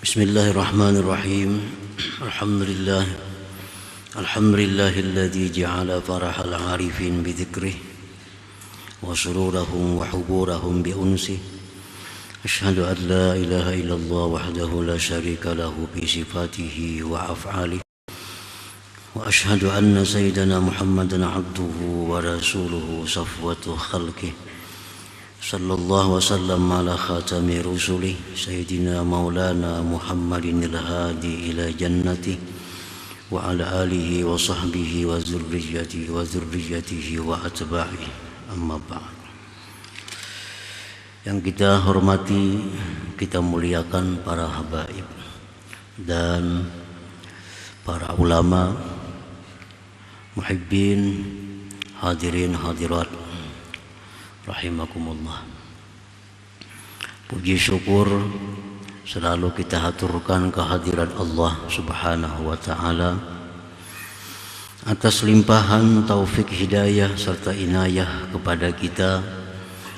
Bismillahirrahmanirrahim. Alhamdulillahilladzi ja'ala farahal 'arifin bi dzikrih wa sururahum wa huburahum bi unsih. Asyhadu an la ilaha illallah wahdahu la syarika lahu bi sifatihi wa af'alihi. Wa asyhadu anna sayyidana Muhammadan 'abduhu wa rasuluhu safwatu khalqihi. Sallallahu wasallam ala khatami rusulih Sayyidina Maulana Muhammadin al-hadi ila jannati wa ala alihi wa sahbihi wa zurriyatihi wa atba'i, amma ba'd. Yang kita hormati, kita muliakan para habaib dan para ulama, muhibbin, hadirin hadirat rahimakumullah. Puji syukur selalu kita haturkan kehadiran Allah Subhanahu wa ta'ala atas limpahan taufik hidayah serta inayah kepada kita,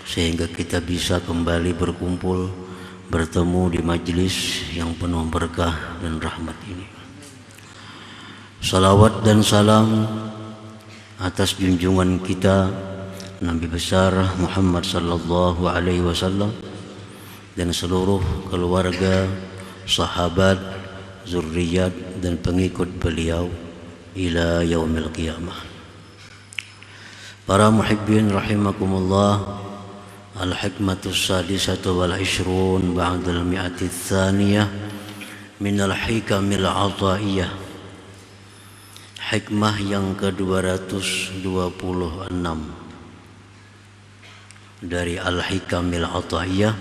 sehingga kita bisa kembali berkumpul bertemu di majlis yang penuh berkah dan rahmat ini. Salawat dan salam atas junjungan kita Nabi besar Muhammad sallallahu alaihi wasallam dan seluruh keluarga, sahabat, zurriyat dan pengikut beliau ila yaumil qiyamah. Para muhibbin rahimakumullah, al-hikmatus sadisatu wal ishrun ba'dal mi'ati tsaniyah min al-hikamil 'ataiyah. Hikmah yang ke-226 dari Al-Hikamil Ata'iyah.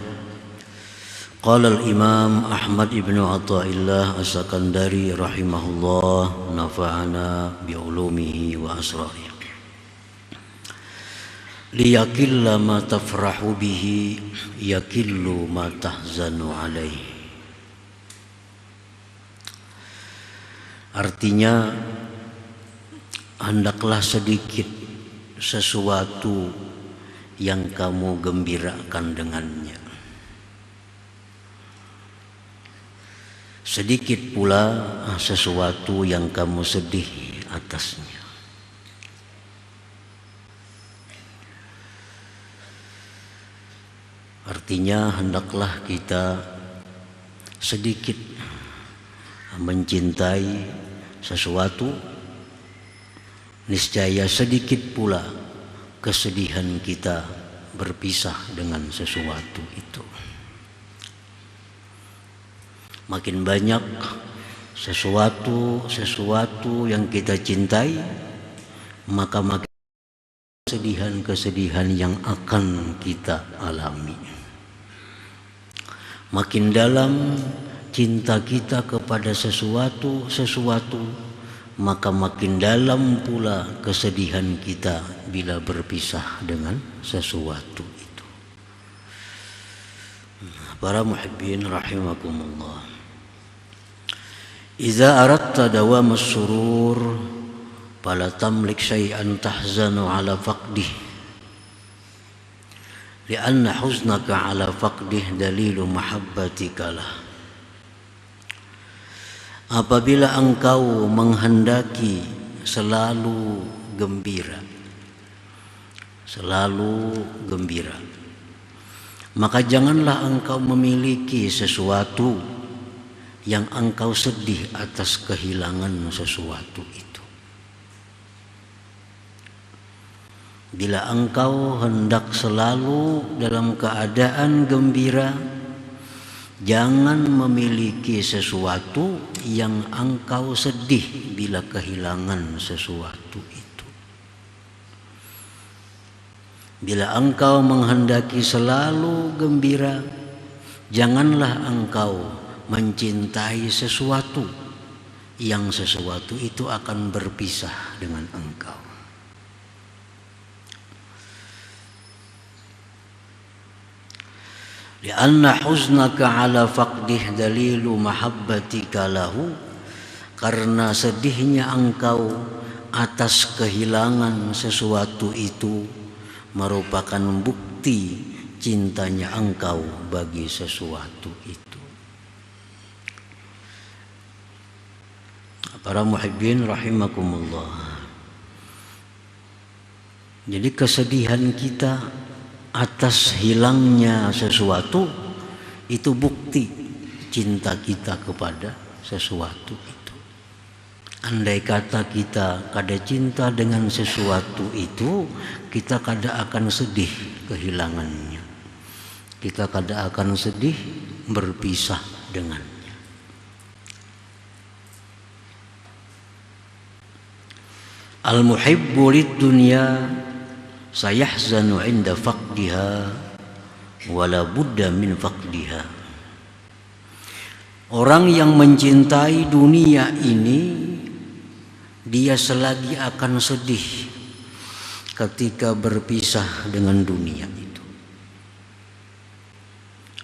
Qala al-Imam Ahmad ibn Ata'illah As-Sakandari rahimahullah, nafa'ana bi'ulumihi wa asrarihi. Liyakilla ma tafrahu bihi yakillu ma tahzanu alaihi. Artinya, hendaklah sedikit sesuatu yang kamu gembirakan dengannya, sedikit pula sesuatu yang kamu sedih atasnya. Artinya, hendaklah kita sedikit mencintai sesuatu, niscaya sedikit pula kesedihan kita berpisah dengan sesuatu itu. Makin banyak sesuatu yang kita cintai, maka makin kesedihan yang akan kita alami. Makin dalam cinta kita kepada sesuatu, maka makin dalam pula kesedihan kita bila berpisah dengan sesuatu itu. Para muhibbin rahimakumullah, idza aradta dawam as-surur fala tamlik syai'an tahzanu ala faqdih, lianna huznaka ala faqdih dalilu mahabbatika lah. Apabila engkau menghendaki selalu gembira, maka janganlah engkau memiliki sesuatu yang engkau sedih atas kehilangan sesuatu itu. Bila engkau hendak selalu dalam keadaan gembira, jangan memiliki sesuatu yang engkau sedih bila kehilangan sesuatu itu. Bila engkau menghendaki selalu gembira, janganlah engkau mencintai sesuatu yang sesuatu itu akan berpisah dengan engkau. Lianna huznaka ala faqdih dalilu mahabbatika lahu, karena sedihnya engkau atas kehilangan sesuatu itu merupakan bukti cintanya engkau bagi sesuatu itu. Para muhibbin rahimakumullah. Jadi kesedihan kita atas hilangnya sesuatu itu bukti cinta kita kepada sesuatu itu. Andai kata kita kada cinta dengan sesuatu itu, kita kada akan sedih kehilangannya. Kita kada akan sedih berpisah dengannya. Al-muhibbu lid-dunya sayahzanu 'inda faqdiha wala budda min faqdiha. Orang yang mencintai dunia ini, dia selagi akan sedih ketika berpisah dengan dunia itu.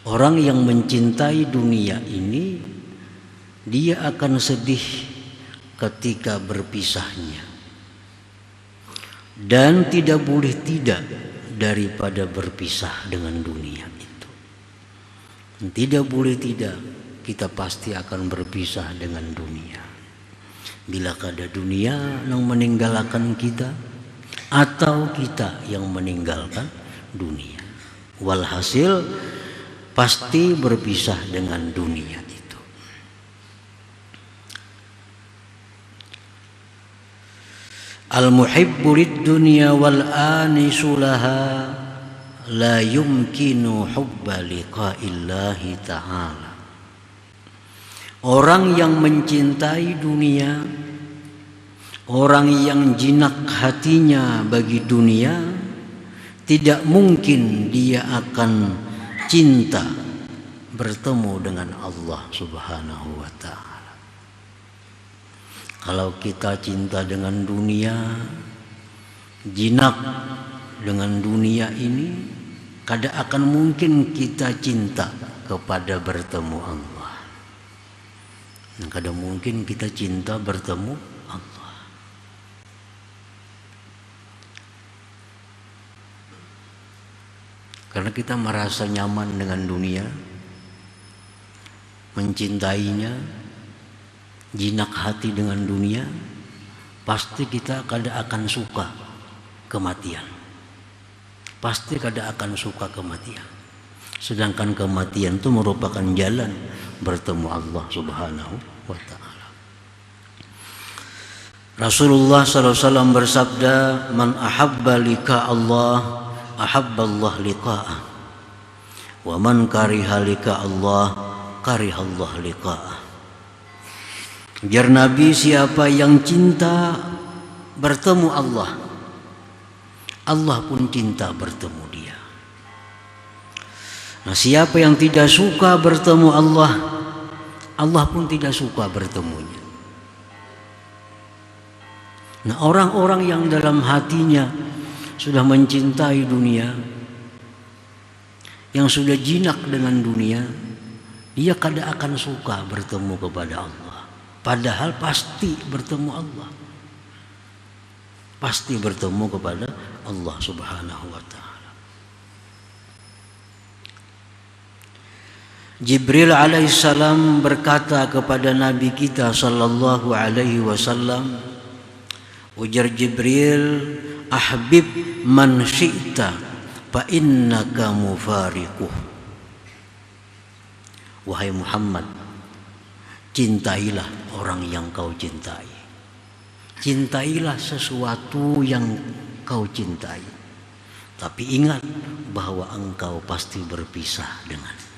Orang yang mencintai dunia ini, dia akan sedih ketika berpisahnya. Dan tidak boleh tidak daripada berpisah dengan dunia itu. Tidak boleh tidak, kita pasti akan berpisah dengan dunia. Bila kada dunia yang meninggalkan kita, atau kita yang meninggalkan dunia. Walhasil pasti berpisah dengan dunia itu. Al-muhibbu lid-dunya wal anisu laha la yumkinu hubba liqa'illahi ta'ala. Orang yang mencintai dunia, orang yang jinak hatinya bagi dunia, tidak mungkin dia akan cinta bertemu dengan Allah Subhanahu wa ta'ala. Kalau kita cinta dengan dunia, jinak dengan dunia ini, kada akan mungkin kita cinta kepada bertemu Allah. Kada mungkin kita cinta bertemu Allah. Karena kita merasa nyaman dengan dunia, mencintainya, jinak hati dengan dunia, pasti kita kada akan suka kematian. Pasti kada akan suka kematian. Sedangkan kematian itu merupakan jalan bertemu Allah Subhanahu wa ta'ala. Rasulullah SAW bersabda, "Man ahabba liqa Allah, ahabba Allah liqa'ah. Wa man kariha liqa Allah, kariha Allah liqa'ah." Jar Nabi, siapa yang cinta bertemu Allah, Allah pun cinta bertemu dia. Nah, siapa yang tidak suka bertemu Allah, Allah pun tidak suka bertemunya. Nah, orang-orang yang dalam hatinya sudah mencintai dunia, yang sudah jinak dengan dunia, dia kada akan suka bertemu kepada Allah. Padahal pasti bertemu Allah. Pasti bertemu kepada Allah Subhanahu wa ta'ala. Jibril alaihissalam berkata kepada Nabi kita sallallahu alaihi wasallam, ujar Jibril, "Ahbib man syi'ta fa innaka mufariquh." Wahai Muhammad, cintailah orang yang kau cintai. Cintailah sesuatu yang kau cintai. Tapi ingat bahwa engkau pasti berpisah dengannya.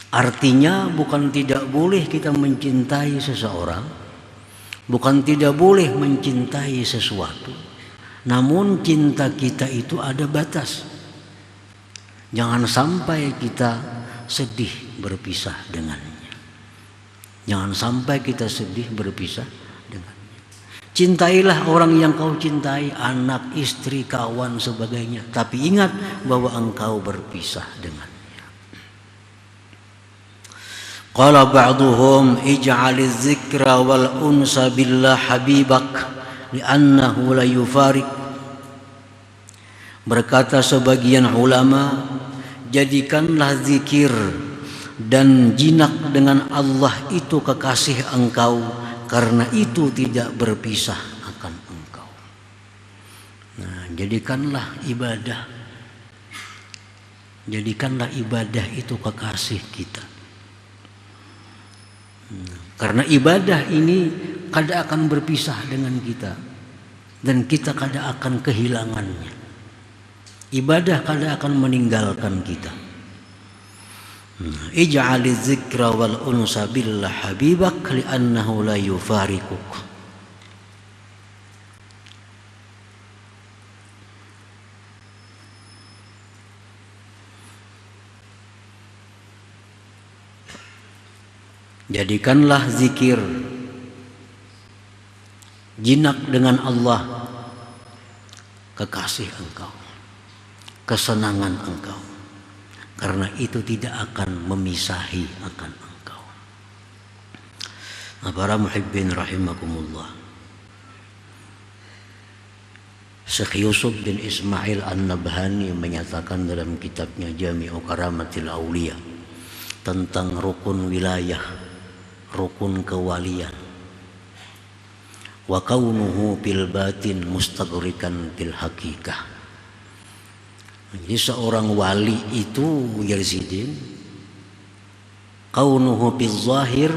Artinya bukan tidak boleh kita mencintai seseorang, bukan tidak boleh mencintai sesuatu. Namun cinta kita itu ada batas. Jangan sampai kita sedih berpisah dengannya. Jangan sampai kita sedih berpisah dengannya. Cintailah orang yang kau cintai, anak, istri, kawan, sebagainya. Tapi ingat bahwa engkau berpisah dengannya. Qala ba'duhum ij'aliz zikra wal unsa billah habibak li'annahu la yufarik. Berkata sebagian ulama, jadikanlah zikir dan jinak dengan Allah itu kekasih engkau, karena itu tidak berpisah akan engkau. Nah, jadikanlah ibadah itu kekasih kita. Karena ibadah ini kada akan berpisah dengan kita, dan kita kada akan kehilangannya. Ibadah kada akan meninggalkan kita. Ij'aliz zikra wal unsa billah habibak li'annahu la yufariquk. Jadikanlah zikir jinak dengan Allah kekasih engkau, kesenangan engkau, karena itu tidak akan memisahi akan engkau. Para muhibbin rahimakumullah, Syekh Yusuf bin Ismail An-Nabhani menyatakan dalam kitabnya Jami'u Karamatil Auliya tentang rukun wilayah, rukun kewalian, wa kaunuhu bil batin mustaghrikan bil hakikah. Jadi seorang wali itu Yazidin, kaunuhu bil zahir,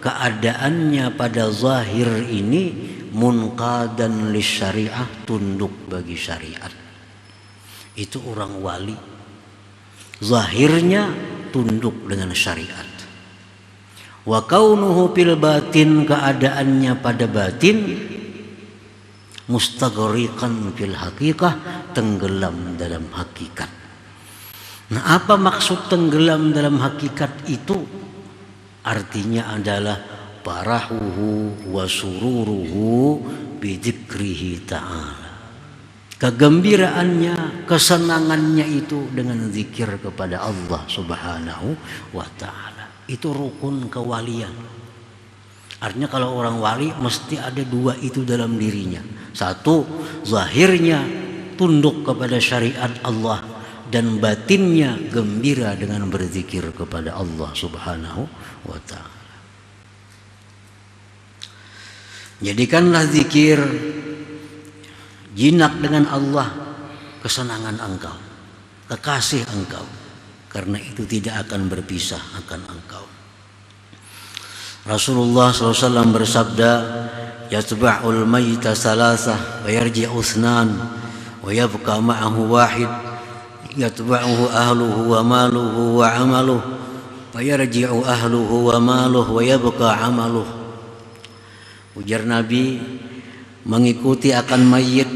keadaannya pada zahir ini munqadan lisyariah, tunduk bagi syariat. Itu orang wali, zahirnya tunduk dengan syariat. Wa kaunuhu fil batin, keadaannya pada batin mustaghriqan fil haqiqah, tenggelam dalam hakikat. Nah, apa maksud tenggelam dalam hakikat itu? Artinya adalah farahuhu wa sururuhu bi dzikrihi ta'ala. Kegembiraannya, kesenangannya itu dengan zikir kepada Allah Subhanahu wa ta'ala. Itu rukun kewalian. Artinya kalau orang wali mesti ada dua itu dalam dirinya. Satu, zahirnya tunduk kepada syariat Allah, dan batinnya gembira dengan berzikir kepada Allah Subhanahu wa ta'ala. Jadikanlah zikir jinak dengan Allah, kesenangan engkau, kekasih engkau, karena itu tidak akan berpisah akan engkau. Rasulullah SAW bersabda, yatba'ul mayta salasah wa yarji'u uthnan wa yabqa ma'ahu wahid yatba'uhu ahluhu wa maluhu wa amaluhu wa yarji'u ahluhu wa maluhu wa yabqa amaluhu. Ujar Nabi, mengikuti akan mayit,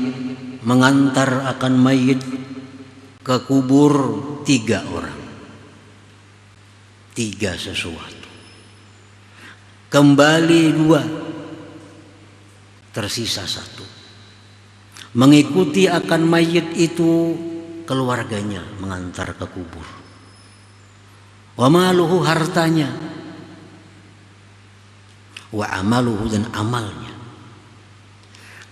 mengantar akan mayit ke kubur 3 orang, 3 sesuatu. Kembali 2, tersisa 1. Mengikuti akan mayit itu keluarganya, mengantar ke kubur. Wa maluhu, hartanya. Wa amaluhu, dan amalnya.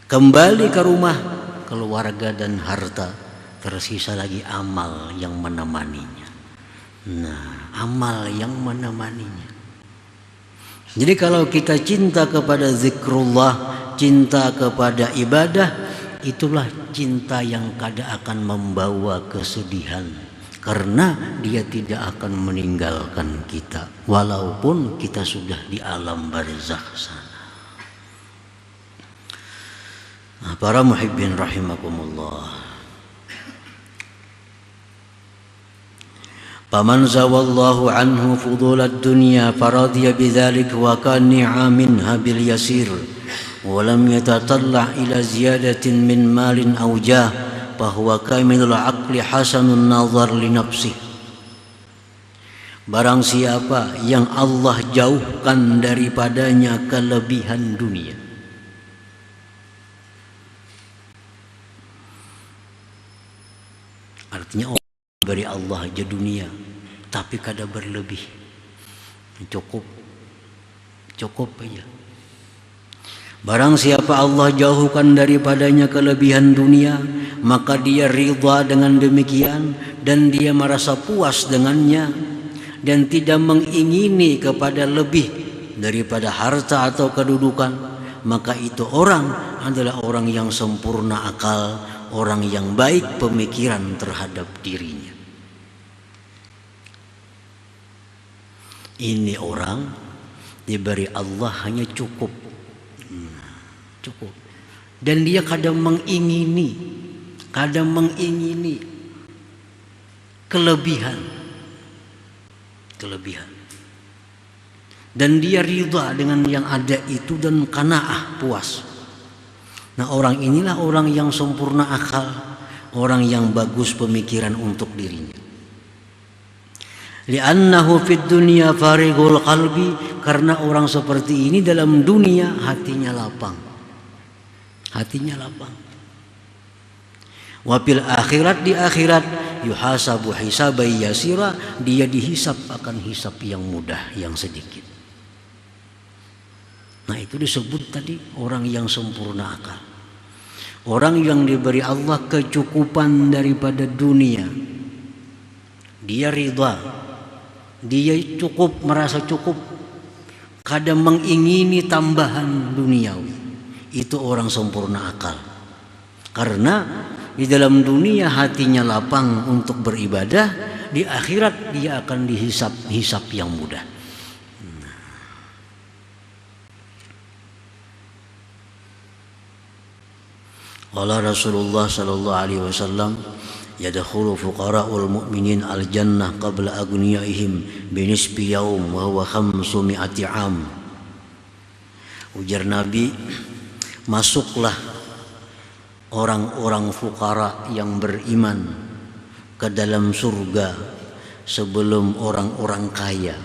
Kembali ke rumah, keluarga dan harta, tersisa lagi amal yang menemaninya. Nah, amal yang menemaninya. Jadi kalau kita cinta kepada zikrullah, cinta kepada ibadah, itulah cinta yang kada akan membawa kesedihan, karena dia tidak akan meninggalkan kita walaupun kita sudah di alam barzakh sana. Nah, para muhibbin rahimakumullah, faman zawallahu anhu fudulad dunya faradiya bidzalik wa qani'a minha bil yasir wa lam yatatalla ila ziyadatin min malin aw jah fa huwa kamilul aqli hasanun nazar li nafsi. Barang siapa yang Allah jauhkan daripadanya kelebihan dunia, artinya beri Allah aja dunia, tapi kada berlebih, cukup aja. Barang siapa Allah jauhkan daripadanya kelebihan dunia, maka dia ridha dengan demikian, dan dia merasa puas dengannya, dan tidak mengingini kepada lebih daripada harta atau kedudukan, maka itu orang adalah orang yang sempurna akal, orang yang baik pemikiran terhadap dirinya. Ini orang diberi Allah hanya cukup, cukup. Dan dia kadang mengingini kelebihan. Dan dia ridha dengan yang ada itu dan qanaah, puas. Nah, orang inilah orang yang sempurna akal, orang yang bagus pemikiran untuk dirinya. Li'annahu fid dunya farighul qalbi, karena orang seperti ini dalam dunia hatinya lapang. Wa fil akhirat, di akhirat yuhasabu hisabai yasira, dia dihisap akan hisap yang mudah, yang sedikit. Nah, itu disebut tadi orang yang sempurna akal. Orang yang diberi Allah kecukupan daripada dunia. Dia ridha. Dia cukup, merasa cukup. Kadang mengingini tambahan duniawi. Itu orang sempurna akal. Karena di dalam dunia hatinya lapang untuk beribadah, di akhirat dia akan dihisap yang mudah. Qala Rasulullah sallallahu alaihi wasallam, yadkhulu fuqara'ul mu'minin al-jannah qabla aghniyaihim binisbi yaum wa huwa 500 am. Ujar Nabi, masuklah orang-orang fukara yang beriman ke dalam surga sebelum orang-orang kaya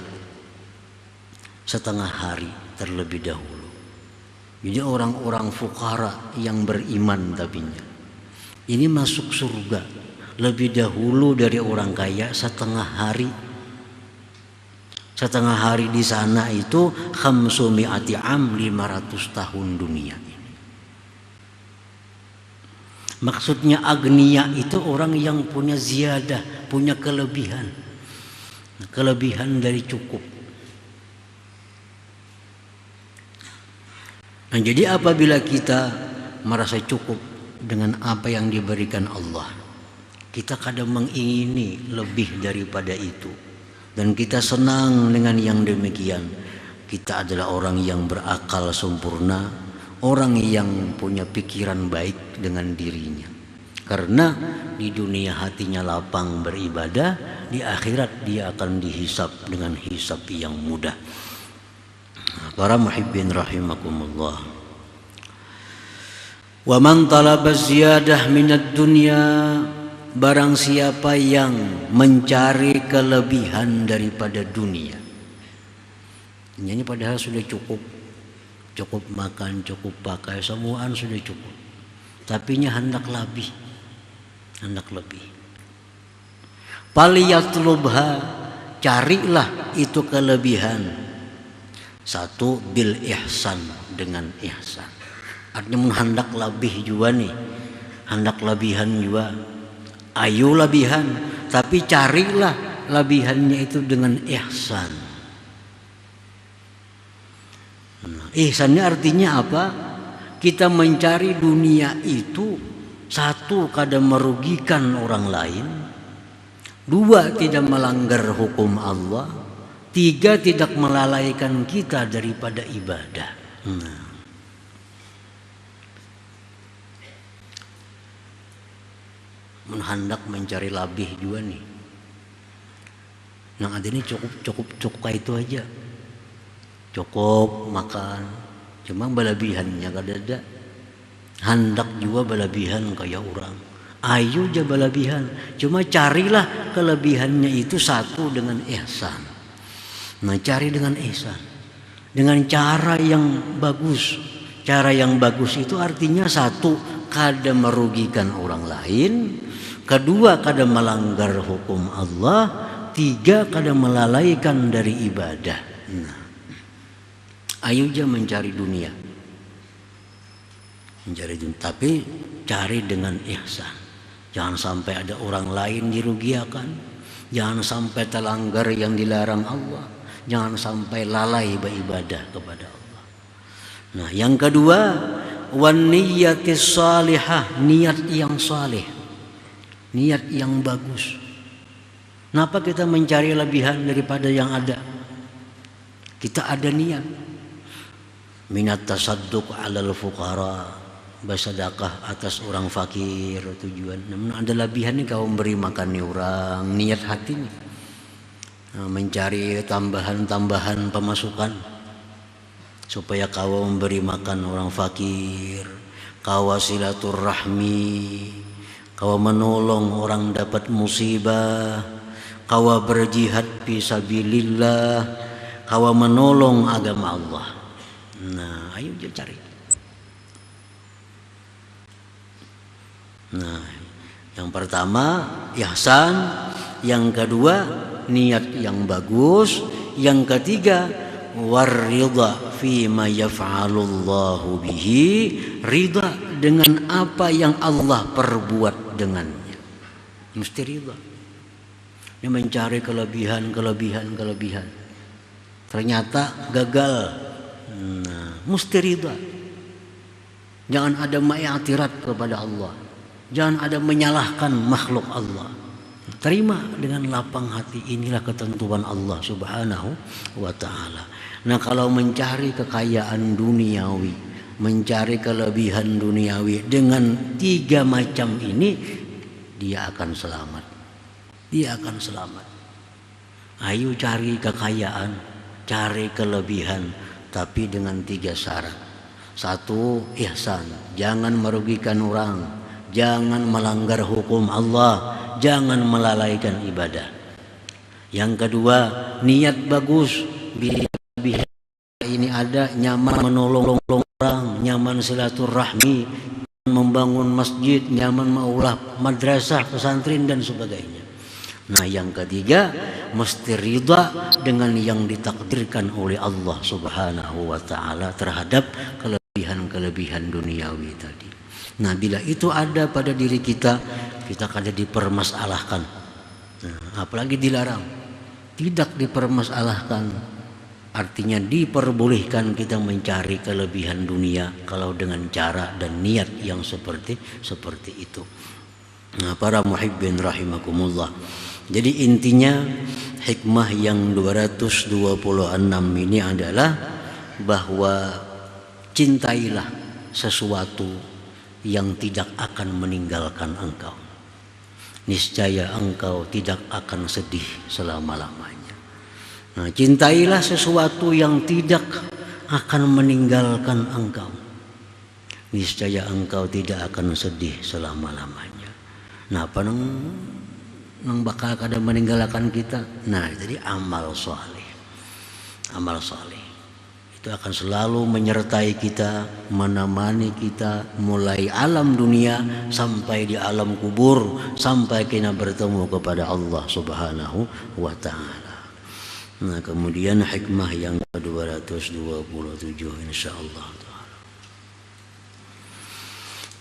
setengah hari terlebih dahulu. Jadi orang-orang fukara yang beriman tapinya ini masuk surga lebih dahulu dari orang kaya setengah hari. Setengah hari di sana itu 500 am, 500 tahun dunia. Maksudnya agniya itu orang yang punya ziyadah, punya kelebihan. Kelebihan dari cukup. Nah, jadi apabila kita merasa cukup dengan apa yang diberikan Allah, kita kadang mengingini lebih daripada itu. Dan kita senang dengan yang demikian. Kita adalah orang yang berakal sempurna, orang yang punya pikiran baik dengan dirinya. Karena di dunia hatinya lapang beribadah, di akhirat dia akan dihisap dengan hisap yang mudah. Para muhibbin rahimakumullah. Wa man talaba ziyadah minad dunya, barang siapa yang mencari kelebihan daripada dunia. Ini padahal sudah cukup makan, cukup pakai, semuaan sudah cukup. Tapi hendak lebih. Falyatlubha, carilah itu kelebihan. Satu, bil ihsan, dengan ihsan. Artinya hendak lebih juga nih, hendak lebihan juga. Ayo lebihan, tapi carilah lebihannya itu dengan ihsan. Ihsannya artinya apa? Kita mencari dunia itu, satu, kadang merugikan orang lain. Dua, tidak melanggar hukum Allah. Tiga, tidak melalaikan kita daripada ibadah. Hendak mencari labih juga nih. Yang ada ini cukup kayak itu aja. Cukup makan, cuma berlebihannya kadada. Hendak juga berlebihan kayak orang. Ayo aja berlebihan, cuma carilah kelebihannya itu satu dengan ihsan. Nah, cari dengan ihsan, dengan cara yang bagus. Cara yang bagus itu artinya satu, kada merugikan orang lain. Kedua, kada melanggar hukum Allah. Tiga, kada melalaikan dari ibadah. Nah, ayo aja mencari dunia. Mencari dunia, tapi cari dengan ihsan. Jangan sampai ada orang lain dirugikan. Jangan sampai terlanggar yang dilarang Allah. Jangan sampai lalai beribadah kepada Allah. Nah, yang kedua, wan niyatis salihah, niat yang saleh. Niat yang bagus. Kenapa kita mencari lebihan daripada yang ada? Kita ada niat. Minat tasadduq 'alal fuqara, bersedekah atas orang fakir tujuan. Namun ada lebihan nih kau memberi makan nih orang, niat hati nih. Nah, mencari tambahan pemasukan supaya kau memberi makan orang fakir, kau silaturahmi, kau menolong orang dapat musibah, kau berjihad fi sabilillah, kau menolong agama Allah. Nah, ayo cari. Nah, yang pertama ihsan, yang kedua niat yang bagus, yang ketiga waridha fima yaf'alullahu bihi, ridha dengan apa yang Allah perbuat dengannya. Mesti ridha. Dia mencari kelebihan. Ternyata gagal. Nah, mesti ridha. Jangan ada ma'atirat kepada Allah. Jangan ada menyalahkan makhluk Allah. Terima dengan lapang hati, inilah ketentuan Allah Subhanahu wa ta'ala. Nah, kalau mencari kekayaan duniawi, mencari kelebihan duniawi dengan 3 macam ini, dia akan selamat. Dia akan selamat. Ayo cari kekayaan, cari kelebihan, tapi dengan 3 syarat. 1, ihsan, jangan merugikan orang, jangan melanggar hukum Allah, jangan melalaikan ibadah. Yang kedua, niat bagus. Bila ini ada, nyaman menolong orang, nyaman silaturahmi, membangun masjid, nyaman maulah madrasah, pesantren dan sebagainya. Nah, yang ketiga, mesti ridha dengan yang ditakdirkan oleh Allah Subhanahu wa ta'ala terhadap kelebihan duniawi tadi. Nah, bila itu ada pada diri kita, kita kada dipermasalahkan. Nah, apalagi dilarang. Tidak dipermasalahkan, artinya diperbolehkan kita mencari kelebihan dunia kalau dengan cara dan niat yang seperti itu. Nah, para muhibbin rahimakumullah. Jadi intinya hikmah yang 226 ini adalah bahwa cintailah sesuatu yang tidak akan meninggalkan engkau. Niscaya engkau tidak akan sedih selama-lamanya. Nah, cintailah sesuatu yang tidak akan meninggalkan engkau. Niscaya engkau tidak akan sedih selama-lamanya. Nah, apa nang bakal kada meninggalkan kita? Nah, jadi amal saleh. Amal saleh itu akan selalu menyertai kita, menemani kita mulai alam dunia sampai di alam kubur, sampai kita bertemu kepada Allah Subhanahu wa ta'ala. Nah, kemudian hikmah yang ke-227 insyaallah taala.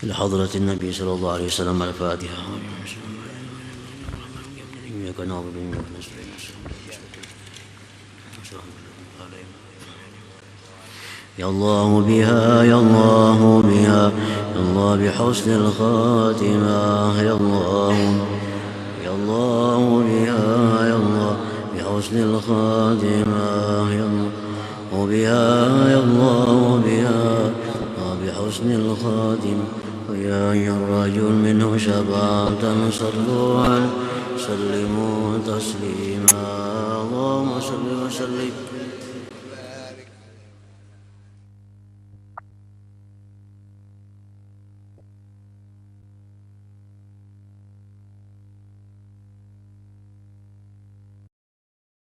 Ila hadratin Nabi sallallahu alaihi wasallam al-Fatihah. يا الله بها يا الله بها يا الله بحسن الخاتمة يا الله بها يا الله بحسن الخاتمة يا الله وبها يا الله بها بحسن الخاتمة ويا الرجل منه شفاعة صلوا عليه سلموا تسليما اللهم صل وسلم